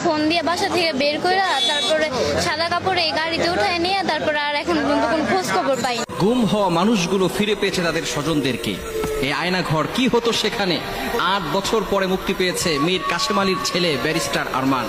Phone দিয়ে বাসা থেকে বের করে তারপরে সাদা কাপড়ে এই গাড়িতে উঠায় নিয়ে তারপরে আর এখন পর্যন্ত কোনো খোঁজ খবর পাই না। গুম হওয়া মানুষগুলো ফিরে পেয়েছে তাদের স্বজনদেরকে। এই আয়না ঘর কি হতো সেখানে? ৮ বছর পরে মুক্তি পেয়েছে মীর কাশেম আলীর ছেলে ব্যারিস্টার আরমান।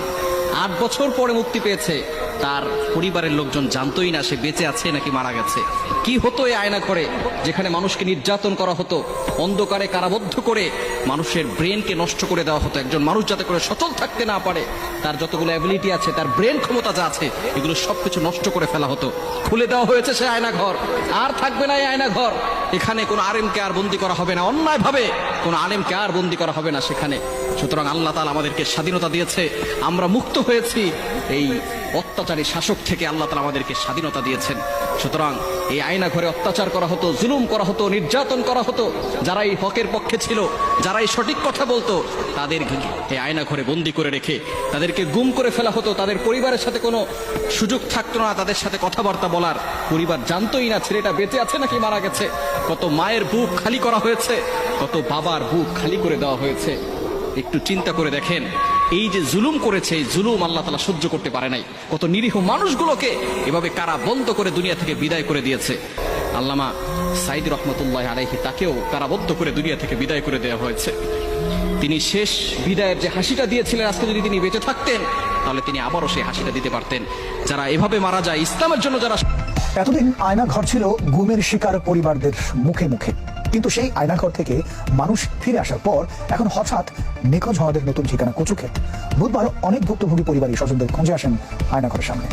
৮ বছর পরে মুক্তি পেয়েছে। তার পরিবারের লোকজন জানতোই না সে বেঁচে আছে নাকি মারা গেছে। কি হতো এই আয়না ঘরে, যেখানে মানুষকে নির্যাতন করা হতো, অন্ধকারে কারাবদ্ধ করে মানুষের ব্রেনকে নষ্ট করে দেওয়া হতো। একজন মানুষ যাতে করে সচল থাকতে না পারে, তার যতগুলো অ্যাবিলিটি আছে, তার ব্রেন ক্ষমতা যা আছে, এগুলো সবকিছু নষ্ট করে ফেলা হতো। খুলে দেওয়া হয়েছে সে আয়না ঘর, আর থাকবে না এই আয়না ঘর। এখানে কোনো আলেমকে আর বন্দি করা হবে না, অন্যায়ভাবে কোনো আলেমকে আর বন্দি করা হবে না সেখানে। সুতরাং আল্লাহ তাআলা আমাদেরকে স্বাধীনতা দিয়েছে, আমরা মুক্ত হয়েছি এই অত্যাচারী শাসক থেকে। আল্লাহ তাআলা আমাদেরকে স্বাধীনতা দিয়েছেন। সুতরাং এই আয়না ঘরে অত্যাচার করা হতো, জুলুম করা হতো, নির্যাতন করা হতো। যারা এই হকের পক্ষে ছিল, যারা এই সঠিক কথা বলতো, তাদের এই আয়না ঘরে বন্দি করে রেখে তাদেরকে গুম করে ফেলা হতো। তাদের পরিবারের সাথে কোনো সুযোগ থাকতো না তাদের সাথে কথাবার্তা বলার। পরিবার জানতোই না ছেলেটা বেঁচে আছে নাকি মারা গেছে। কত মায়ের বুক খালি করা হয়েছে, কত বাবার বুক খালি করে দেওয়া হয়েছে। একটু চিন্তা করে দেখেন, এই যে জুলুম করেছে, এই জুলুম আল্লাহ তাআলা সহ্য করতে পারে নাই। কত নিরীহ মানুষগুলোকে এভাবে কারা বন্ধ করে দুনিয়া থেকে বিদায় করে দিয়েছে। আল্লামা সাইদ রহমতুল্লাহ আলাইহি, তাকেও কারাবদ্ধ করে দুনিয়া থেকে বিদায় করে দেওয়া হয়েছে। তিনি শেষ বিদায়ের যে হাসিটা দিয়েছিলেন, আজকে যদি তিনি বেঁচে থাকতেন তাহলে তিনি আবারও সেই হাসিটা দিতে পারতেন। যারা এভাবে মারা যায় ইসলামের জন্য, যারা এতদিন আয়না ঘর ছিল গুমের শিকার পরিবারদের মুখে মুখে, কিন্তু সেই আয়নাঘর থেকে মানুষ ফিরে আসার পর এখন হঠাৎ নিখোঁজ হওয়াদের নতুন ঠিকানা কচুক্ষেত। বুধবার অনেক ভুক্তভোগী পরিবারের স্বজনদের খোঁজে আসেন আয়নাঘরের সামনে।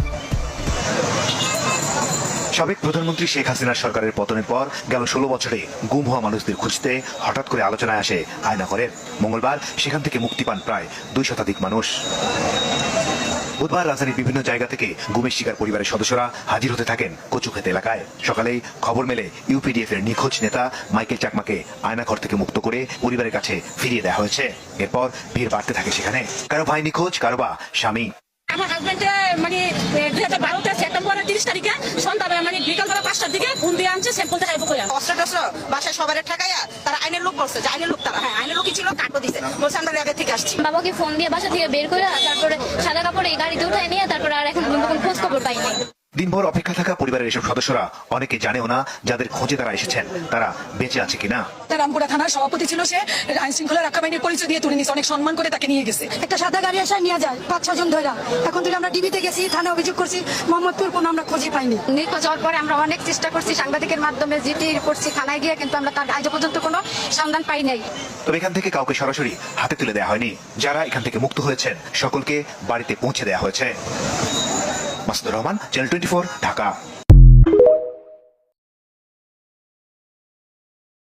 সাবেক প্রধানমন্ত্রী শেখ হাসিনার সরকারের পতনের পর গেল 16 বছরে গুম হওয়া মানুষদের খুঁজতে হঠাৎ করে আলোচনায় আসে আয়নাঘরের। মঙ্গলবার সেখান থেকে মুক্তি পান প্রায় 2 শতাধিক মানুষ। বুধবার রাজধানীর বিভিন্ন জায়গা থেকে গুমের শিকার পরিবারের সদস্যরা হাজির হতে থাকেন কচুক্ষেত এলাকায়। সকালেই খবর মেলে ইউপিডিএফ এর নিখোঁজ নেতা মাইকেল চাকমাকে আয়নাঘর থেকে মুক্ত করে পরিবারের কাছে ফিরিয়ে দেওয়া হয়েছে। এরপর ভিড় বাড়তে থাকে সেখানে। কারো ভাই নিখোঁজ, কারো বা স্বামী। আমার হাজবেন্ডে মানে 2012 সেপ্টেম্বরের 30 তারিখে সন্ধ্যাবে মানে বিকালবেলা 5টার দিকে ফোন দিয়ে আনছে স্যাম্পল দেখাইবো কইয়া। অস্ত্র টস্ত্র বাসায় সবার ঠেকাইয়া তারা আইনের লোক বলছে যে আইনের লোক তারা, হ্যাঁ আইনের লোকই ছিল, কাটও দিছে, বলছে আমরা আগে থেকে আসছি। বাবাকে ফোন দিয়ে বাসা থেকে বের করে তারপরে সাদা কাপড়ে এই গাড়িতে উঠায় নিয়ে তারপরে আর এখন পর্যন্ত কোনো খোঁজ খবর পাই না। দিনভর অপেক্ষা থাকা পরিবারের এসব সদস্যরা অনেকে জানেও না যাদের খোঁজে তারা এসেছেন তারা বেঁচে আছে কিনা। রামপুরা থানার সভাপতি ছিল, সে আইন শৃঙ্খলা রক্ষা বাহিনীর পরিচয় দিয়ে তুলে নিয়েছে, অনেক সম্মান করে তাকে নিয়ে গেছে। একটা সাদা গাড়ি আসায় নিয়ে যায় 5-6 জন ধরে। এখন থেকে আমরা ডিবিতে গেছি, থানায় অভিযোগ করছি, মোহাম্মদপুর কোনো আমরা খোঁজই পাইনি। নিখোঁজ হওয়ার পরে আমরা অনেক চেষ্টা করছি, সাংবাদিকের মাধ্যমে জিডি করছি, থানায় গিয়ে, কিন্তু আমরা তার আজ পর্যন্ত কোনো সন্ধান পাই নাই। তবে এখান থেকে কাউকে সরাসরি হাতে তুলে দেওয়া হয়নি। যারা এখান থেকে মুক্ত হয়েছেন সকলকে বাড়িতে পৌঁছে দেওয়া হয়েছে। মাসুদুর রহমান, চ্যানেল 24, ঢাকা।